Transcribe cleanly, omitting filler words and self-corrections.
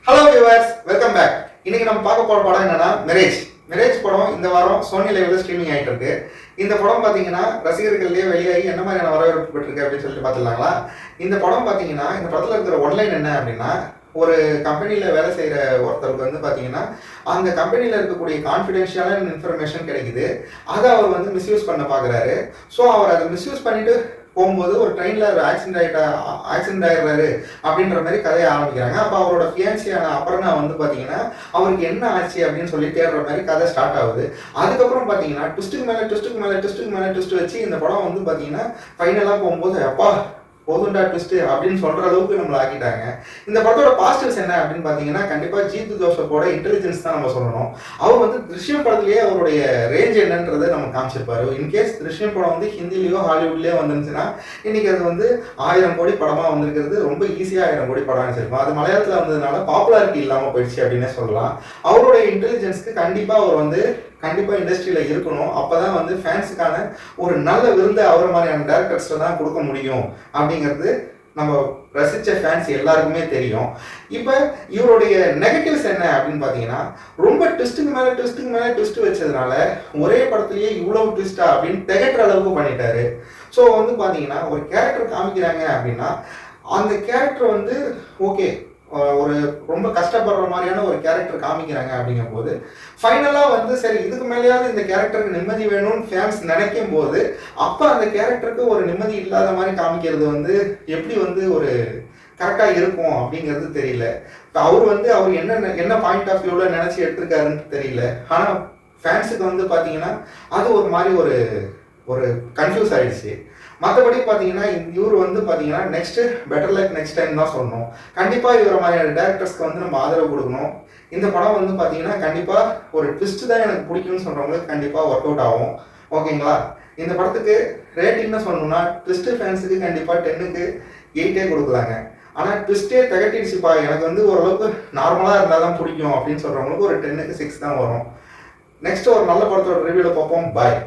Hello viewers, welcome back. இன்னைக்கு நம்ம பார்க்க போற படம் என்னன்னா மேரேஜ் படம் இந்த வாரம் சோனி லைவ்ல ஸ்ட்ரீமிங் ஆயிட்டு இருக்கு. இந்த படம் பாத்தீங்கன்னா ரசிகர்கள்லயே வெளியாகி என்ன மாதிரியான வரவேற்பு பெற்றிருக்கு அப்படின்னு சொல்லிட்டு பார்த்துடலாங்களா. இந்த படம் பாத்தீங்கன்னா இந்த படத்துல இருக்கிற ஒன்லைன் என்ன அப்படின்னா, ஒரு கம்பெனியில் வேலை செய்கிற ஒருத்தருக்கு வந்து பார்த்தீங்கன்னா அந்த கம்பெனியில் இருக்கக்கூடிய கான்ஃபிடென்ஷியலான இன்ஃபர்மேஷன் கிடைக்குது. அதை அவர் வந்து மிஸ்யூஸ் பண்ண பார்க்குறாரு. ஸோ அவர் அதை மிஸ்யூஸ் பண்ணிட்டு போகும்போது ஒரு ட்ரெயினில் ஆக்சிடென்ட் ஆகிடுறாரு அப்படின்ற மாதிரி கதையை ஆரம்பிக்கிறாங்க. அப்போ அவரோட ஃபியான்சியான அபர்ணா வந்து பார்த்தீங்கன்னா அவருக்கு என்ன ஆச்சு அப்படின்னு சொல்லி தேடுற மாதிரி கதை ஸ்டார்ட் ஆகுது. அதுக்கப்புறம் பார்த்தீங்கன்னா ட்விஸ்ட்டுக்கு மேலே ட்விஸ்ட் வச்சு இந்த படம் வந்து பார்த்தீங்கன்னா ஃபைனலாக போகும்போது அப்பா போதுண்டா ட்விஸ்ட் அப்படின்னு சொல்ற அளவுக்கு நம்மளை ஆக்கிட்டாங்க. இந்த படத்தோட பாசிட்டிவ்ஸ் என்ன அப்படின்னு பாத்தீங்கன்னா கண்டிப்பா ஜீத்து ஜோசப்போட இன்டெலிஜென்ஸ் தான் நம்ம சொல்லணும். அவர் வந்து திருஷ்யம் படத்திலேயே அவருடைய ரேஞ்ச் என்னன்றதை நம்ம காமிச்சிருப்பாரு. இன்கேஸ் திருஷ்யம் படம் வந்து ஹிந்திலேயோ ஹாலிவுட்லயோ வந்துருந்துச்சுன்னா இன்னைக்கு அது வந்து 1000 கோடி படமா வந்திருக்கிறது ரொம்ப ஈஸியா 1000 கோடி படம் வச்சிருக்கும். அது மலையாளத்துல வந்ததுனால பாப்புலாரிட்டி இல்லாம போயிடுச்சு அப்படின்னு சொல்லலாம். அவருடைய இன்டெலிஜென்ஸ்க்கு கண்டிப்பா இண்டஸ்ட்ரியில இருக்கணும். அப்பதான் வந்து ஃபேன்ஸுக்கான ஒரு நல்ல விருந்தை அவர் மாதிரியான டேரக்டர்ஸ்ல தான் கொடுக்க முடியும் அப்படிங்கிறது நம்ம ரசிச்ச ஃபேன்ஸ் எல்லாருக்குமே தெரியும். இப்போ இவருடைய நெகட்டிவ்ஸ் என்ன அப்படின்னு பார்த்தீங்கன்னா ரொம்ப ட்விஸ்ட்டுக்கு மேலே ட்விஸ்ட் வச்சதுனால ஒரே படத்துலயே இவ்வளவு ட்விஸ்டா அப்படின்னு திகட்டுற அளவுக்கு பண்ணிட்டாரு. ஸோ வந்து பார்த்தீங்கன்னா ஒரு கேரக்டர் காமிக்கிறாங்க அப்படின்னா அந்த கேரக்டர் வந்து ஓகே ஒரு ரொம்ப கஷ்டப்படுற மாதிரியான ஒரு கேரக்டர் காமிக்கிறாங்க அப்படிங்கும் போது ஃபைனலாக வந்து சரி இதுக்கு மேலேயாவது இந்த கேரக்டருக்கு நிம்மதி வேணும்னு ஃபேன்ஸ் நினைக்கும் போது அப்போ அந்த கேரக்டருக்கு ஒரு நிம்மதி இல்லாத மாதிரி காமிக்கிறது வந்து எப்படி வந்து ஒரு கரெக்டாக இருக்கும் அப்படிங்கிறது தெரியல. இப்போ அவர் என்ன பாயிண்ட் ஆஃப் வியூவில் நினச்சி எடுத்திருக்காருன்னு தெரியல. ஆனால் ஃபேன்ஸுக்கு வந்து பார்த்தீங்கன்னா அது ஒரு மாதிரி ஒரு கன்ஃபியூஸ் ஆயிடுச்சு. மற்றபடி பார்த்தீங்கன்னா இவர் வந்து பார்த்தீங்கன்னா next better like next time தான் சொல்லணும். கண்டிப்பாக இவர மாதிரியான டேரக்டர்ஸ்க்கு வந்து நம்ம ஆதரவு கொடுக்கணும். இந்த படம் வந்து பார்த்தீங்கன்னா கண்டிப்பாக ஒரு ட்விஸ்ட் தான் எனக்கு பிடிக்கும்னு சொல்கிறவங்களுக்கு கண்டிப்பாக ஒர்க் அவுட் ஆகும். ஓகேங்களா? இந்த படத்துக்கு ரேட்டிங்னு சொல்லணும்னா ட்விஸ்ட் ஃபேன்ஸுக்கு கண்டிப்பாக 10க்கு 8 கொடுக்கலாங்க. ஆனால் ட்விஸ்டே திகட்டிடுச்சுப்பா எனக்கு வந்து ஓரளவுக்கு நார்மலாக இருந்தால் தான் பிடிக்கும் அப்படின்னு சொல்கிறவங்களுக்கு ஒரு 10க்கு 6 தான் வரும். நெக்ஸ்ட் ஒரு நல்ல படத்தோட ரிவ்யூவில் பார்ப்போம். பாய்.